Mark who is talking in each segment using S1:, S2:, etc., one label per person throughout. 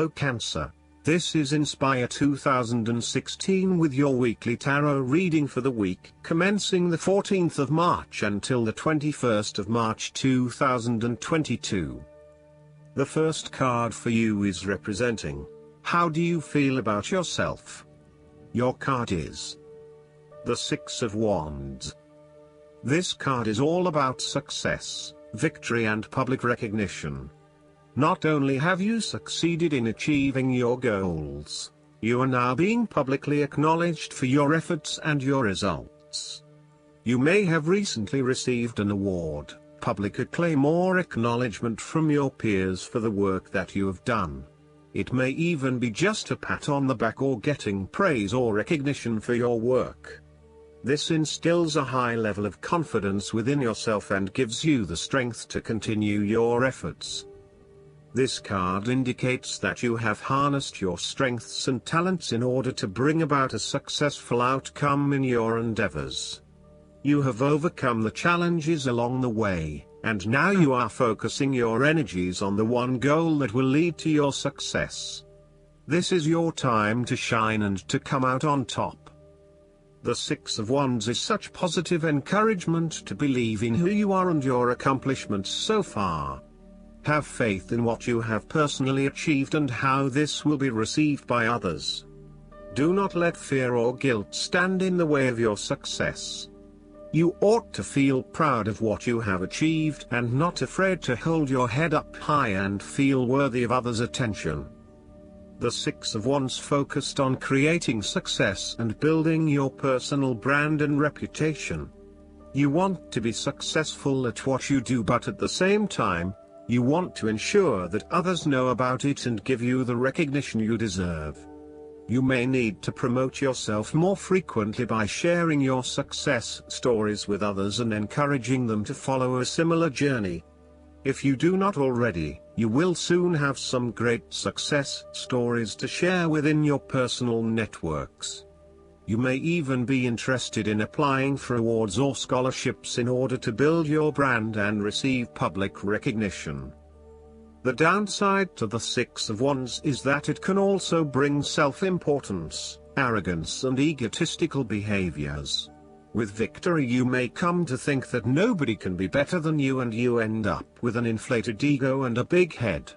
S1: Hello Cancer. This is Inspire 2016 with your weekly tarot reading for the week commencing the 14th of March until the 21st of March 2022. The first card for you is representing, how do you feel about yourself? Your card is the Six of Wands. This card is all about success, victory and public recognition. Not only have you succeeded in achieving your goals, you are now being publicly acknowledged for your efforts and your results. You may have recently received an award, public acclaim or acknowledgement from your peers for the work that you have done. It may even be just a pat on the back or getting praise or recognition for your work. This instills a high level of confidence within yourself and gives you the strength to continue your efforts. This card indicates that you have harnessed your strengths and talents in order to bring about a successful outcome in your endeavors. You have overcome the challenges along the way, and now you are focusing your energies on the one goal that will lead to your success. This is your time to shine and to come out on top. The Six of Wands is such positive encouragement to believe in who you are and your accomplishments so far. Have faith in what you have personally achieved and how this will be received by others. Do not let fear or guilt stand in the way of your success. You ought to feel proud of what you have achieved and not afraid to hold your head up high and feel worthy of others' attention. The Six of Wands focused on creating success and building your personal brand and reputation. You want to be successful at what you do, but at the same time, you want to ensure that others know about it and give you the recognition you deserve. You may need to promote yourself more frequently by sharing your success stories with others and encouraging them to follow a similar journey. If you do not already, you will soon have some great success stories to share within your personal networks. You may even be interested in applying for awards or scholarships in order to build your brand and receive public recognition. The downside to the Six of Wands is that it can also bring self-importance, arrogance and egotistical behaviors. With victory you may come to think that nobody can be better than you and you end up with an inflated ego and a big head.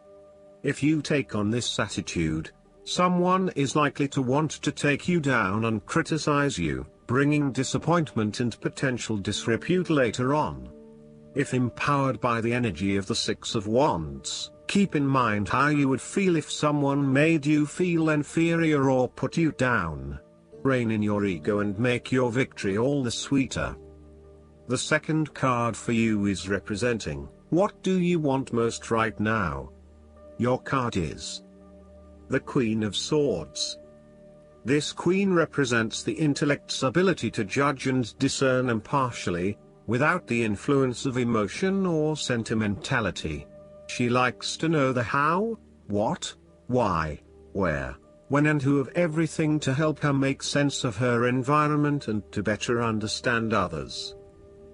S1: If you take on this attitude, someone is likely to want to take you down and criticize you, bringing disappointment and potential disrepute later on. If empowered by the energy of the Six of Wands, keep in mind how you would feel if someone made you feel inferior or put you down. Rein in your ego and make your victory all the sweeter. The second card for you is representing, what do you want most right now? Your card is the Queen of Swords. This queen represents the intellect's ability to judge and discern impartially, without the influence of emotion or sentimentality. She likes to know the how, what, why, where, when and who of everything to help her make sense of her environment and to better understand others.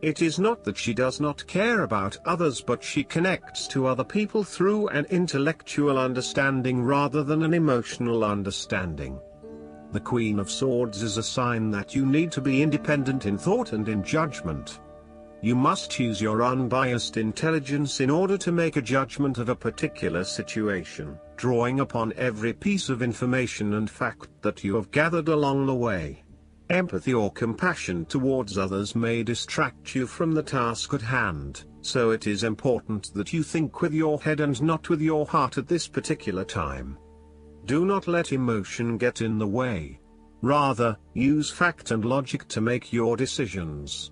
S1: It is not that she does not care about others, but she connects to other people through an intellectual understanding rather than an emotional understanding. The Queen of Swords is a sign that you need to be independent in thought and in judgment. You must use your unbiased intelligence in order to make a judgment of a particular situation, drawing upon every piece of information and fact that you have gathered along the way. Empathy or compassion towards others may distract you from the task at hand, so it is important that you think with your head and not with your heart at this particular time. Do not let emotion get in the way. Rather, use fact and logic to make your decisions.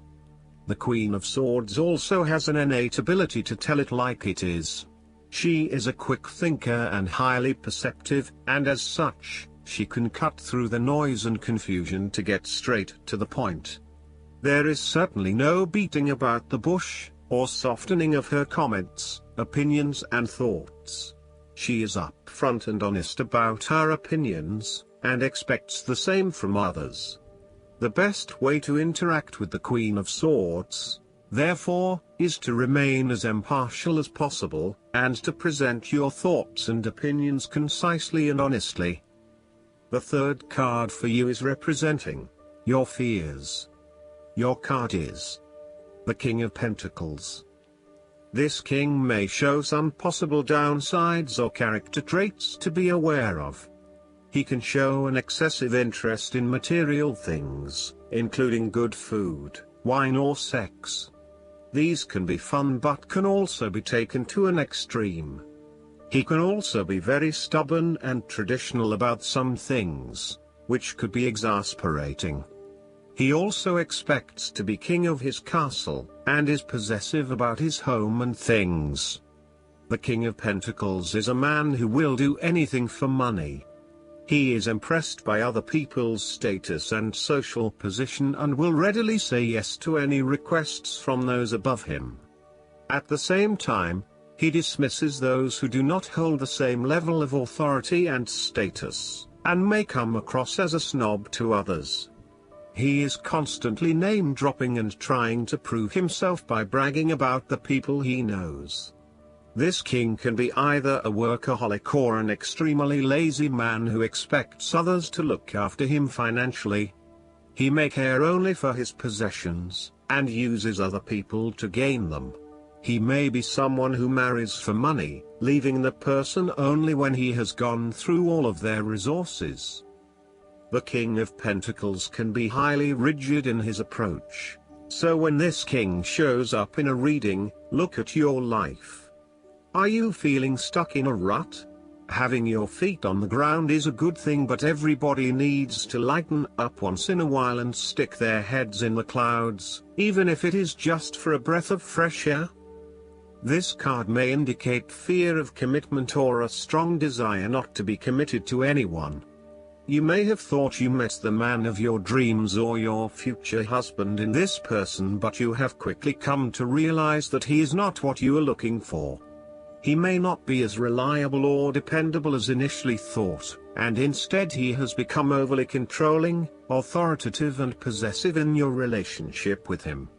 S1: The Queen of Swords also has an innate ability to tell it like it is. She is a quick thinker and highly perceptive, and as such, she can cut through the noise and confusion to get straight to the point. There is certainly no beating about the bush, or softening of her comments, opinions and thoughts. She is upfront and honest about her opinions, and expects the same from others. The best way to interact with the Queen of Swords therefore, is to remain as impartial as possible, and to present your thoughts and opinions concisely and honestly. The third card for you is representing your fears. Your card is the King of Pentacles. This king may show some possible downsides or character traits to be aware of. He can show an excessive interest in material things, including good food, wine or sex. These can be fun but can also be taken to an extreme. He can also be very stubborn and traditional about some things, which could be exasperating. He also expects to be king of his castle, and is possessive about his home and things. The King of Pentacles is a man who will do anything for money. He is impressed by other people's status and social position and will readily say yes to any requests from those above him. At the same time, he dismisses those who do not hold the same level of authority and status, and may come across as a snob to others. He is constantly name-dropping and trying to prove himself by bragging about the people he knows. This king can be either a workaholic or an extremely lazy man who expects others to look after him financially. He may care only for his possessions, and uses other people to gain them. He may be someone who marries for money, leaving the person only when he has gone through all of their resources. The King of Pentacles can be highly rigid in his approach. So when this king shows up in a reading, look at your life. Are you feeling stuck in a rut? Having your feet on the ground is a good thing, but everybody needs to lighten up once in a while and stick their heads in the clouds, even if it is just for a breath of fresh air. This card may indicate fear of commitment or a strong desire not to be committed to anyone. You may have thought you met the man of your dreams or your future husband in this person, but you have quickly come to realize that he is not what you are looking for. He may not be as reliable or dependable as initially thought, and instead he has become overly controlling, authoritative and possessive in your relationship with him.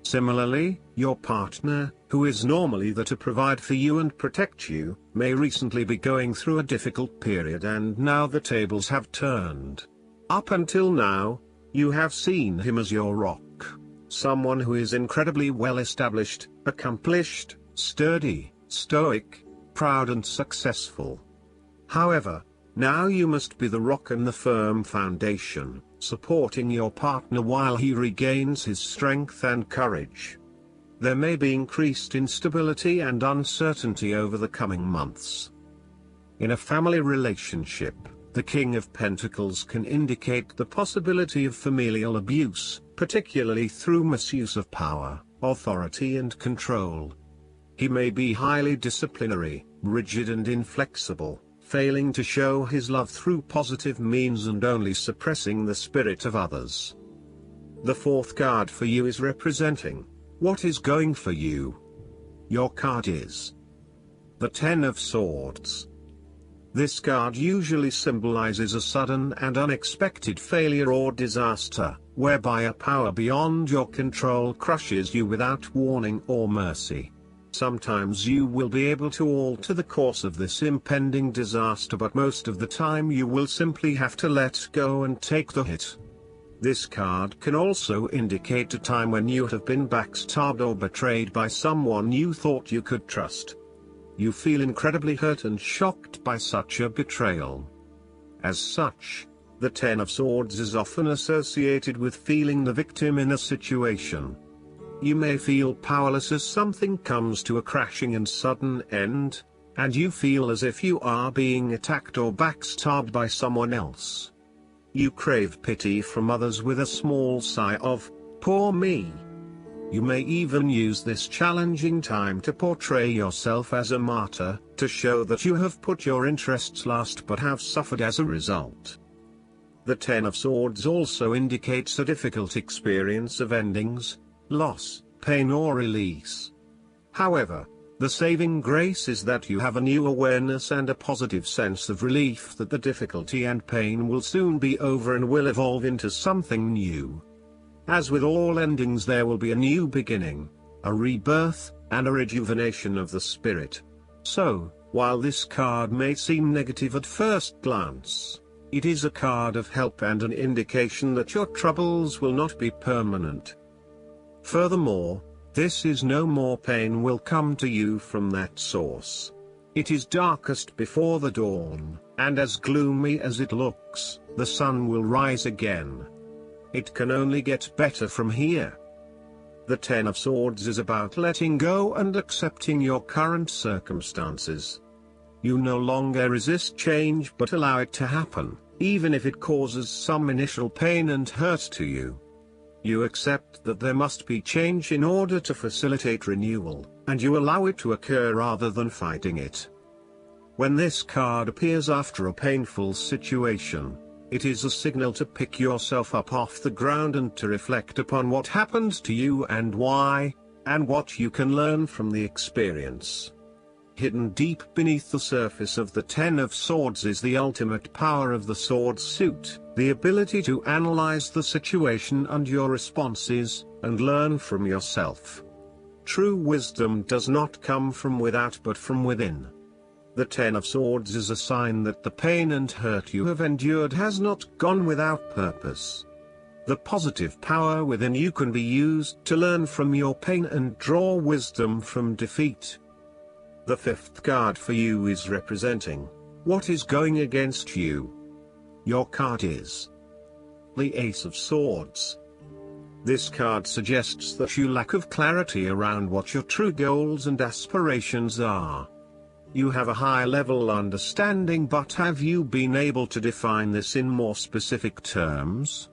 S1: Similarly, your partner, who is normally there to provide for you and protect you, may recently be going through a difficult period, and now the tables have turned. Up until now, you have seen him as your rock. Someone who is incredibly well established, accomplished, sturdy, stoic, proud and successful. However, now you must be the rock and the firm foundation, supporting your partner while he regains his strength and courage. There may be increased instability and uncertainty over the coming months. In a family relationship, the King of Pentacles can indicate the possibility of familial abuse, particularly through misuse of power, authority and control. He may be highly disciplinary, rigid and inflexible, failing to show his love through positive means and only suppressing the spirit of others. The fourth card for you is representing what is going for you. Your card is the Ten of Swords. This card usually symbolizes a sudden and unexpected failure or disaster, whereby a power beyond your control crushes you without warning or mercy. Sometimes you will be able to alter the course of this impending disaster, but most of the time you will simply have to let go and take the hit. This card can also indicate a time when you have been backstabbed or betrayed by someone you thought you could trust. You feel incredibly hurt and shocked by such a betrayal. As such, the Ten of Swords is often associated with feeling the victim in a situation. You may feel powerless as something comes to a crashing and sudden end, and you feel as if you are being attacked or backstabbed by someone else. You crave pity from others with a small sigh of, "Poor me." You may even use this challenging time to portray yourself as a martyr, to show that you have put your interests last but have suffered as a result. The Ten of Swords also indicates a difficult experience of endings, loss, pain or release. However, the saving grace is that you have a new awareness and a positive sense of relief that the difficulty and pain will soon be over and will evolve into something new. As with all endings, there will be a new beginning, a rebirth, and a rejuvenation of the spirit. So, while this card may seem negative at first glance, it is a card of help and an indication that your troubles will not be permanent. Furthermore, this is no more pain will come to you from that source. It is darkest before the dawn, and as gloomy as it looks, the sun will rise again. It can only get better from here. The Ten of Swords is about letting go and accepting your current circumstances. You no longer resist change but allow it to happen, even if it causes some initial pain and hurt to you. You accept that there must be change in order to facilitate renewal, and you allow it to occur rather than fighting it. When this card appears after a painful situation, it is a signal to pick yourself up off the ground and to reflect upon what happened to you and why, and what you can learn from the experience. Hidden deep beneath the surface of the Ten of Swords is the ultimate power of the sword suit, the ability to analyze the situation and your responses, and learn from yourself. True wisdom does not come from without but from within. The Ten of Swords is a sign that the pain and hurt you have endured has not gone without purpose. The positive power within you can be used to learn from your pain and draw wisdom from defeat. The fifth card for you is representing what is going against you. Your card is the Ace of Swords. This card suggests that you lack of clarity around what your true goals and aspirations are. You have a high-level understanding, but have you been able to define this in more specific terms?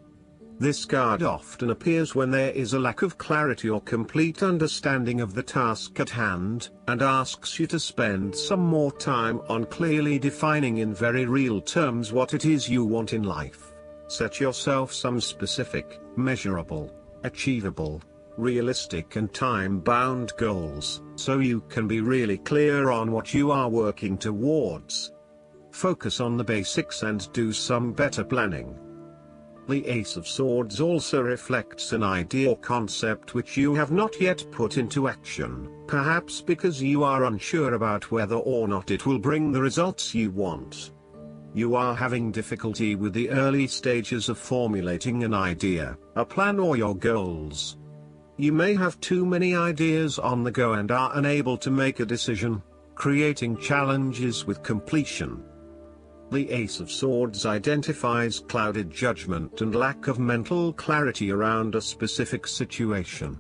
S1: This card often appears when there is a lack of clarity or complete understanding of the task at hand, and asks you to spend some more time on clearly defining in very real terms what it is you want in life. Set yourself some specific, measurable, achievable, realistic and time-bound goals, so you can be really clear on what you are working towards. Focus on the basics and do some better planning. The Ace of Swords also reflects an idea or concept which you have not yet put into action, perhaps because you are unsure about whether or not it will bring the results you want. You are having difficulty with the early stages of formulating an idea, a plan or your goals. You may have too many ideas on the go and are unable to make a decision, creating challenges with completion. The Ace of Swords identifies clouded judgment and lack of mental clarity around a specific situation.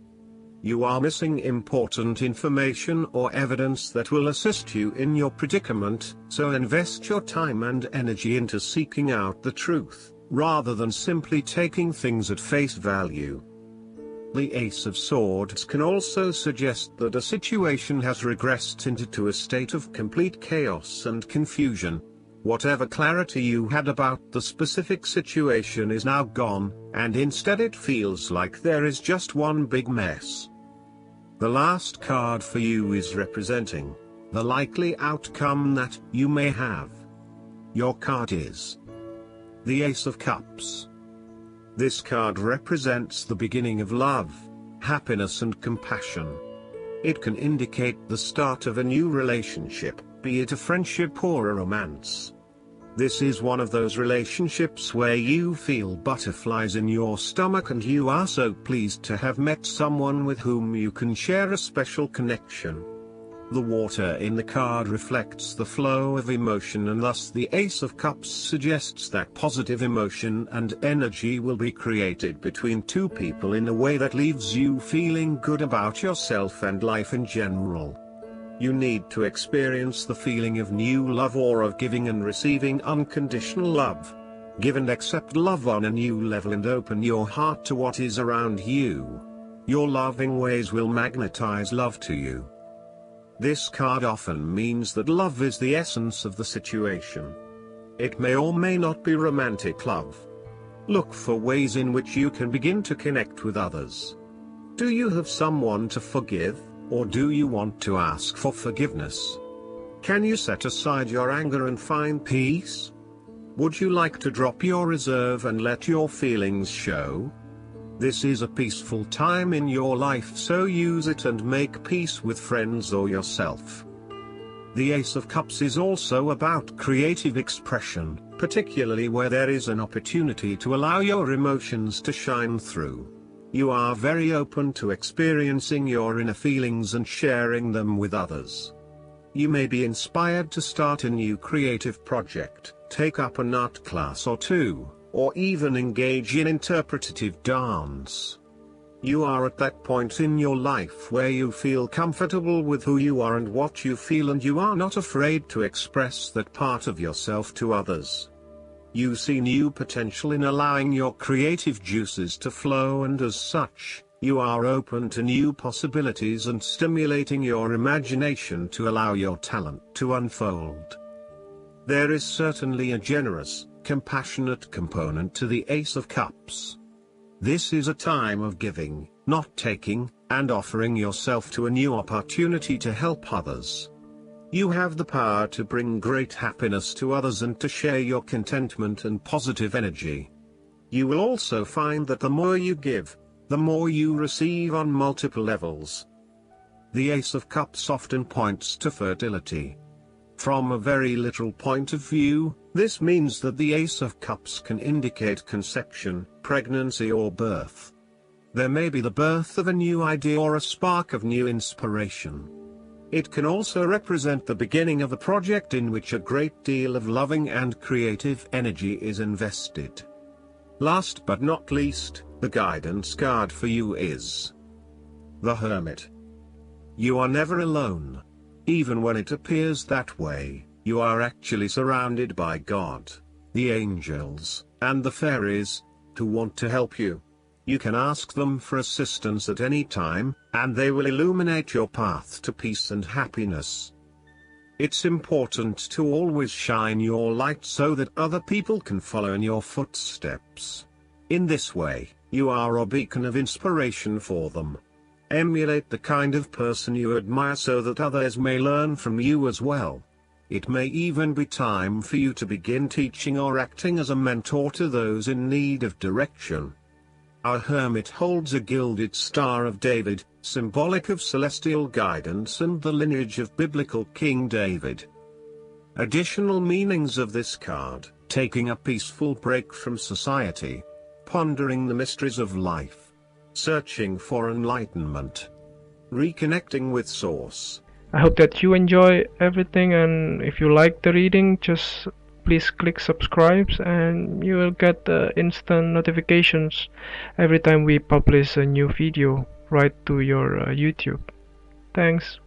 S1: You are missing important information or evidence that will assist you in your predicament, so invest your time and energy into seeking out the truth, rather than simply taking things at face value. The Ace of Swords can also suggest that a situation has regressed into a state of complete chaos and confusion. Whatever clarity you had about the specific situation is now gone, and instead it feels like there is just one big mess. The last card for you is representing the likely outcome that you may have. Your card is the Ace of Cups. This card represents the beginning of love, happiness and compassion. It can indicate the start of a new relationship, be it a friendship or a romance. This is one of those relationships where you feel butterflies in your stomach and you are so pleased to have met someone with whom you can share a special connection. The water in the card reflects the flow of emotion, and thus the Ace of Cups suggests that positive emotion and energy will be created between two people in a way that leaves you feeling good about yourself and life in general. You need to experience the feeling of new love or of giving and receiving unconditional love. Give and accept love on a new level and open your heart to what is around you. Your loving ways will magnetize love to you. This card often means that love is the essence of the situation. It may or may not be romantic love. Look for ways in which you can begin to connect with others. Do you have someone to forgive, or do you want to ask for forgiveness? Can you set aside your anger and find peace? Would you like to drop your reserve and let your feelings show? This is a peaceful time in your life, so use it and make peace with friends or yourself. The Ace of Cups is also about creative expression, particularly where there is an opportunity to allow your emotions to shine through. You are very open to experiencing your inner feelings and sharing them with others. You may be inspired to start a new creative project, take up an art class or two, or even engage in interpretative dance. You are at that point in your life where you feel comfortable with who you are and what you feel, and you are not afraid to express that part of yourself to others. You see new potential in allowing your creative juices to flow, and as such, you are open to new possibilities and stimulating your imagination to allow your talent to unfold. There is certainly a generous, compassionate component to the Ace of Cups. This is a time of giving, not taking, and offering yourself to a new opportunity to help others. You have the power to bring great happiness to others and to share your contentment and positive energy. You will also find that the more you give, the more you receive on multiple levels. The Ace of Cups often points to fertility. From a very literal point of view, this means that the Ace of Cups can indicate conception, pregnancy or birth. There may be the birth of a new idea or a spark of new inspiration. It can also represent the beginning of a project in which a great deal of loving and creative energy is invested. Last but not least, the guidance card for you is the Hermit. You are never alone. Even when it appears that way, you are actually surrounded by God, the angels, and the fairies, who want to help you. You can ask them for assistance at any time, and they will illuminate your path to peace and happiness. It's important to always shine your light so that other people can follow in your footsteps. In this way, you are a beacon of inspiration for them. Emulate the kind of person you admire so that others may learn from you as well. It may even be time for you to begin teaching or acting as a mentor to those in need of direction. Our Hermit holds a gilded Star of David, symbolic of celestial guidance and the lineage of biblical King David. Additional meanings of this card: taking a peaceful break from society, pondering the mysteries of life, searching for enlightenment, reconnecting with Source.
S2: I hope that you enjoy everything, and if you like the reading, just please click subscribe and you will get instant notifications every time we publish a new video right to your YouTube. Thanks.